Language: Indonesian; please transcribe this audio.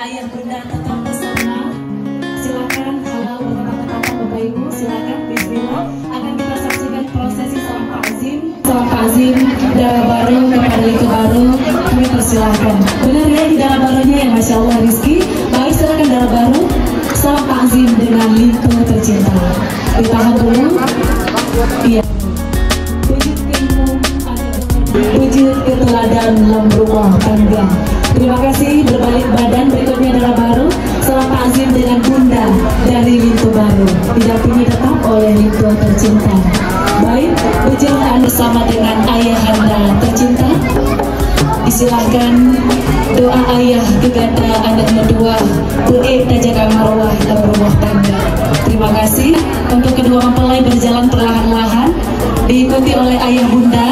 ayah bunda tetap bersama. Silakan, halo bapak-bapak, bapak ibu, silakan bismillah. Akan kita saksikan prosesi salam takzim. Salam takzim darah baru kepada itu baru. Kami persilahkan. Benar ya di darah barunya ya, masya Allah Rizky. Baik, silakan darah baru. Salam takzim dengan Lintu tercinta. Ditahan dulu. Iya. Wujud keteladan dalam rumah tangga. Terima kasih. Berbalik badan, berikutnya darah baru. Salam takzim dengan bunda dari Lintu baru, didampingi tetap oleh Lintu tercinta. Baik, berjalan bersama dengan ayah anda tercinta. Disilahkan doa ayah kepada anak kedua, berita jaga marwah dalam rumah tangga. Terima kasih. Untuk kedua mempelai berjalan perlahan-lahan, diikuti oleh ayah bunda.